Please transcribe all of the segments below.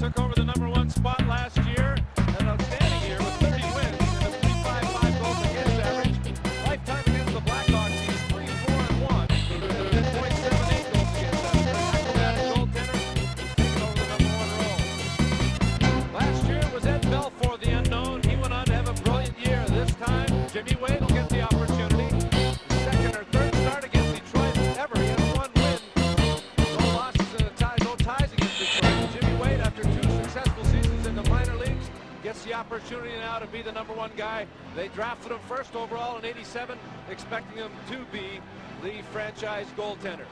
took over the #1 spot last year. An outstanding year with 30 wins, a 3.55 goals against average. Lifetime against the Blackhawks, he's 3-4-1. .78 goals against average. Acrobatic goaltender, he's taken over the #1 role. Last year was Ed Belfour, the unknown. He went on to have a brilliant year. This time, Jimmy Wade will get the opportunity. His second or third start against Detroit ever. He has 1 win. No losses and no ties against Detroit. Jimmy Wade, after 2 successful seasons in the minor leagues, gets the opportunity now to be the #1 guy. They drafted him first overall in '87, expecting him to be the franchise goaltender.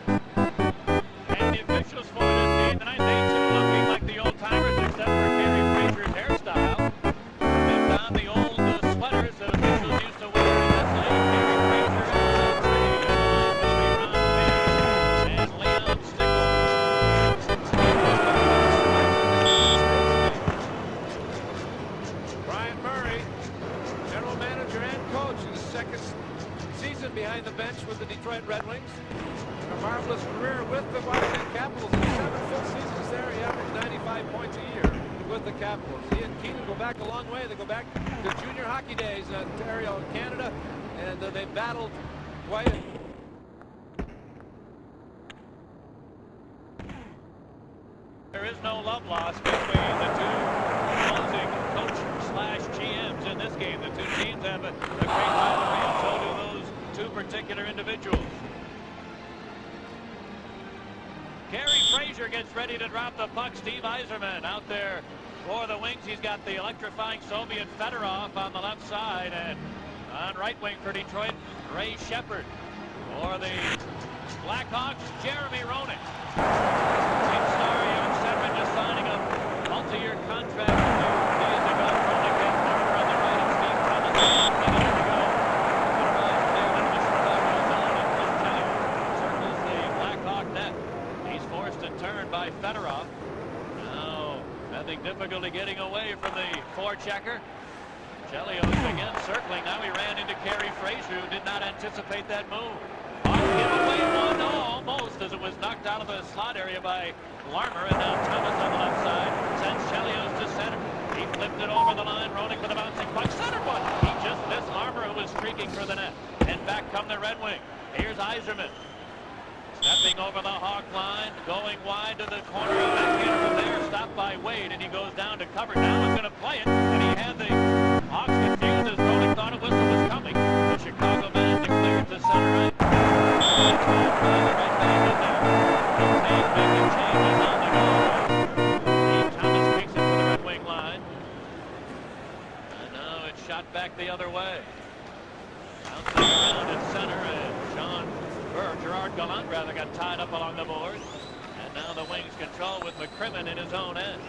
And the officials for this game tonight, they too looking like the old timers, except for Kerry Fraser's hairstyle. They've found the old sweaters that officials used to wear in this league. Kerry Fraser at the 3, and the line will be Ron Payne and Leon Stickle. Brian Murray, general manager and coach, in his second season behind the bench with the Detroit Red Wings. A marvelous career with the Washington Capitals. In 7 full seasons there, he averaged 95 points a year with the Capitals. He and Keenan go back a long way. They go back to junior hockey days in Ontario, Canada, and they battled quite a... There is no love lost between the two opposing coach/GMs in this game. The two teams have a great rivalry, and so do those 2 particular individuals. Kerry Fraser gets ready to drop the puck. Steve Yzerman out there for the Wings. He's got the electrifying Soviet Fedorov on the left side, and on right wing for Detroit, Ray Shepard. For the Blackhawks, Jeremy Roenick. Team star Young Sedman just signing a multi-year contract a few days ago. Roenick and Marner on the right, and Steve Thomas ready to go. Right there into the Chicago zone, and Clint Kelly circles the Blackhawk net. He's forced to turn by Fedorov. Now having difficulty getting away from the forechecker. Chelios again circling. Now he ran into Kerry Fraser, who did not anticipate that move. Give away one, almost, as it was knocked out of the slot area by Larmer, and now Thomas on the left side sends Chelios to center. He flipped it over the line. Roenick with a bouncing puck, center one. He just missed Larmer, who was streaking for the net. And back come the Red Wing. Here's Yzerman. Stepping over the Hawk line, going wide to the corner, and backhander from there, stopped by Wade, and he goes down to cover. Now he's going to play it, and he had the Hawks confused as Roenick thought a whistle was coming. The Chicago man declared to center right. Thomas takes it to the Red Wing line, and now it's shot back the other way. Bouncing around at center, and Gerard Gallant got tied up along the boards, and now the Wings control with McCrimmon in his own end,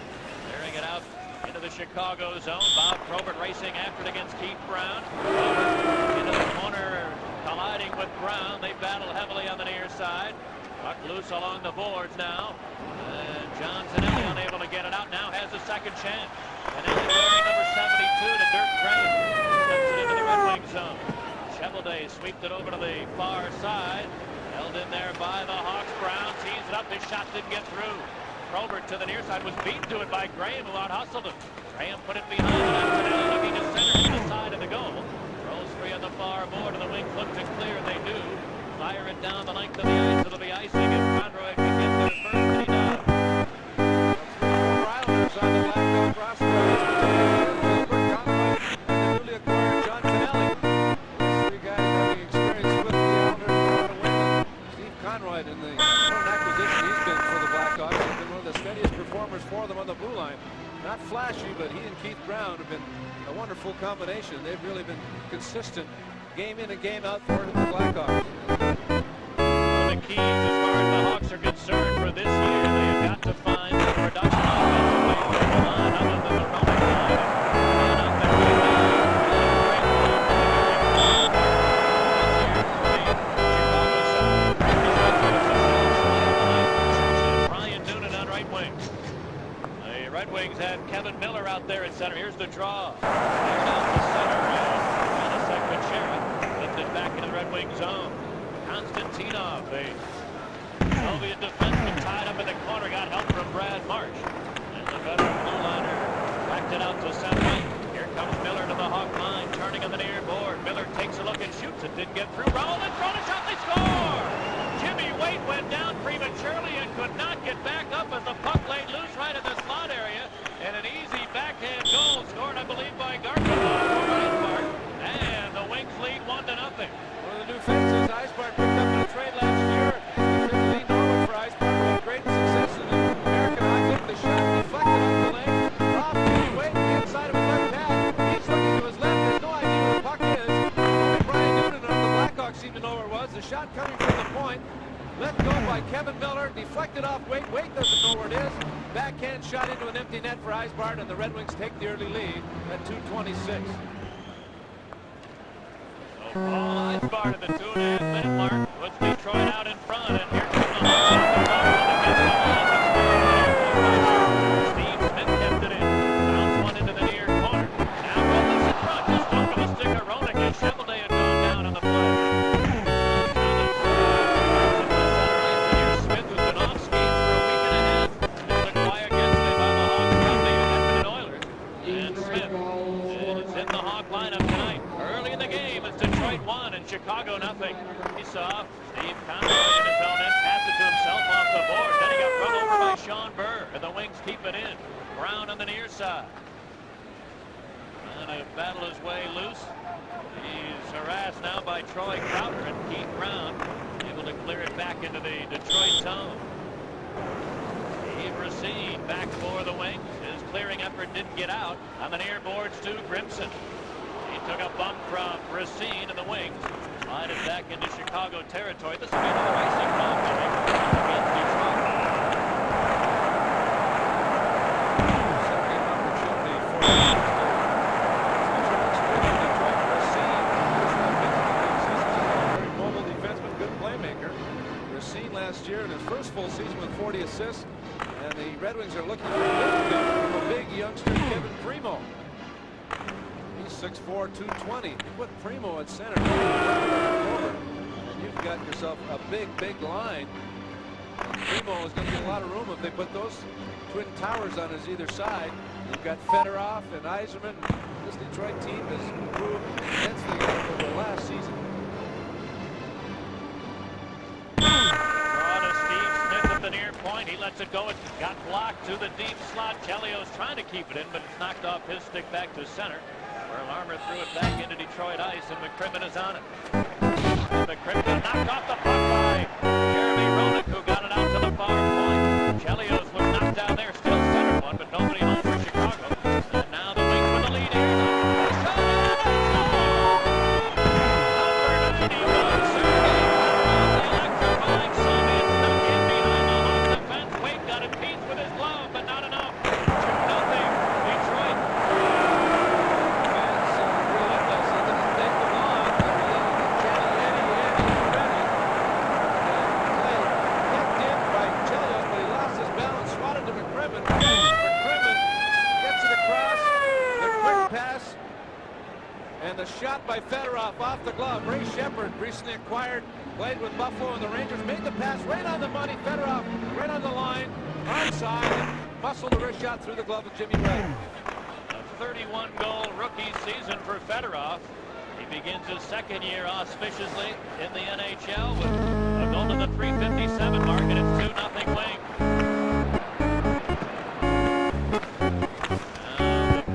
clearing it out into the Chicago zone. Bob Probert racing after it against Keith Brown. Probert into the corner, colliding with Brown. They battle heavily on the near side. Puck loose along the boards now, and John Zanelli unable to get it out. Now has a second chance. Zanelli wearing number 72 to Dirk Graham. Steps it into the Red Wing zone. Cheveldae sweeps it over to the far side. Held in there by the Hawks. Brown tees it up. His shot didn't get through. Probert to the near side, was beaten to it by Graham, who out-hustled him. Graham put it behind him. Zanelli looking to center to the side of the goal. Rolls free on the far board, and the Wings look to clear. They do. Fire it down the length of the ice. It'll be icing if Conroy can get there first, and he does. Islanders on the Blackhawks roster. Gilbert Conroy and the newly acquired John Zanelli. These 3 guys having experience with the Islanders on the wing. Steve Conroy, in the current acquisition he's been for the Blackhawks, has been one of the steadiest performers for them on the blue line. Not flashy, but he and Keith Brown have been a wonderful combination. They've really been consistent game in and game out for the Blackhawks. One of the keys as far as the Hawks are concerned for this year, they have got to find the production offensively on the line other than the Roenick line. And Brian Noonan on right wing. The Red Wings had Kevin Miller out there at center. Here's the draw. There down the center, and lifted back into the Red Wing zone. Konstantinov, the Soviet defenseman, tied up in the corner, got help from Brad Marsh. And it out to center. Here comes Miller to the Hawk line, turning on the near board. Miller takes a look and shoots it. Didn't get through. Roll and throw a shot. They score! Jimmy Waite went down prematurely and could not get back up as the puck laid loose right in the slot area. And an easy backhand goal scored, I believe, by Garfield. And the Wings lead 1-0. One of the new faces Eisbart picked up in a trade last year. He took the lead normal for Eisbart with great success in the American Hockey. The shot deflected off the lane. Off Jimmy Waite, the inside of his left pad. He's looking to his left. There's no idea where the puck is. Only Brian Noonan of the Blackhawks seemed to know where it was. The shot coming from the point. Let go by Kevin Miller. Deflected off Waite. Waite doesn't know where it is. Backhand shot into an empty net for Eisbart, and the Red Wings take the early lead at 2:26. Paul Eisbart at the 2.5-minute mark puts Detroit out in front, and here comes the Hawks against the wall. Steve Smith kept it in. Bounce one into the near corner. Now Rollins in front. Just over the stick of Roenick as Cheveldae had gone down on the play. Smith, who's been off skis for a week and a half, is a quiet yesterday by the Hawks from the Edmonton Oilers. And Smith is in the Hawk lineup tonight. Early in the game, it's Detroit 1 and Chicago 0. He saw Steve Conroy in his own end, passed it to himself off the board. Then he got run over by Sean Burr, and the Wings keep it in. Brown on the near side. Trying to battle his way loose. He's harassed now by Troy Crowder, and Keith Brown able to clear it back into the Detroit zone. Steve Racine back for the Wings. His clearing effort didn't get out. On the near board, Stu Grimson. He took a bump from Racine and the Wings. Slide it back into Chicago territory. This will be another icing call coming against Detroit. Second opportunity for Detroit. Racine, very mobile defenseman, good playmaker. Racine last year in his first full season with 40 assists, and the Red Wings are looking for a big youngster, Kevin Primo. 6'4", 220. You put Primo at center, and you've got yourself a big line. And Primo is going to get a lot of room if they put those twin towers on his either side. You've got Fedorov and Yzerman. This Detroit team has improved immensely over the last season. Draw to Steve Smith at the near point. He lets it go. It got blocked to the deep slot. Chelios trying to keep it in, but it's knocked off his stick back to center. Larmer threw it back into Detroit ice, and McCrimmon is on it. And McCrimmon knocked off the puck by Jeremy Roenick, who got it out to the far point. Chelios was knocked down there, still center one, but nobody home for Chicago. And now the Wings with the lead here. The shot, number 90 goes Sergei Fedorov, the electrifying Soviet stuck in behind the Hawks defense. Wade got a piece with his glove, but not enough. 2-0 Detroit. And the shot by Fedorov off the glove. Ray Shepard, recently acquired, played with Buffalo and the Rangers, made the pass right on the money. Fedorov right on the line, onside, and muscled the wrist shot through the glove of Jimmy Waite. A 31-goal rookie season for Fedorov. He begins his second year auspiciously in the NHL with a goal to the .357 mark, and it's 2-0 Wings.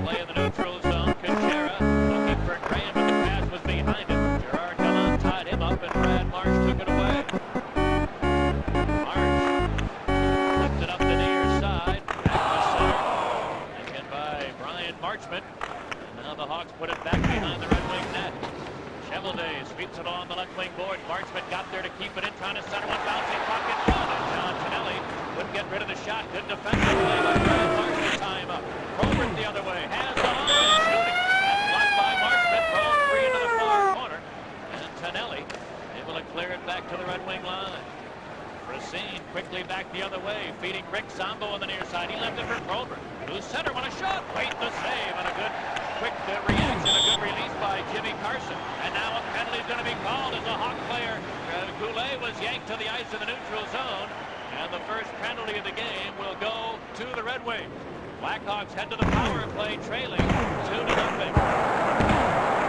Play in the neutral zone. Kuchera looking for Graham, but the pass was behind him. Gerard Gallant tied him up, and Brad Marsh took it away. Marsh lifts it up the near side. Back to center. Taken by Brian Marchment. And now the Hawks put it back behind the Red Wing net. Cheveldae sweeps it along the left wing board. Marchment got there to keep it in, trying to center one, bouncing puck in front. And John Tonelli couldn't get rid of the shot. Good defensive play by Brad Marsh to tie him up. Probert the other way, has the line and shooting. That's blocked by Marchment, rolled free into the far corner. And Tonelli able to clear it back to the Red Wing line. Racine quickly back the other way, feeding Rick Sambo on the near side. He left it for Probert, who's center on a shot. Wait the save, and a good quick reaction, a good release by Jimmy Carson. And now a penalty is going to be called as a Hawk player. Goulet was yanked to the ice in the neutral zone. And the first penalty of the game will go to the Red Wings. Blackhawks head to the power play, trailing 2-0.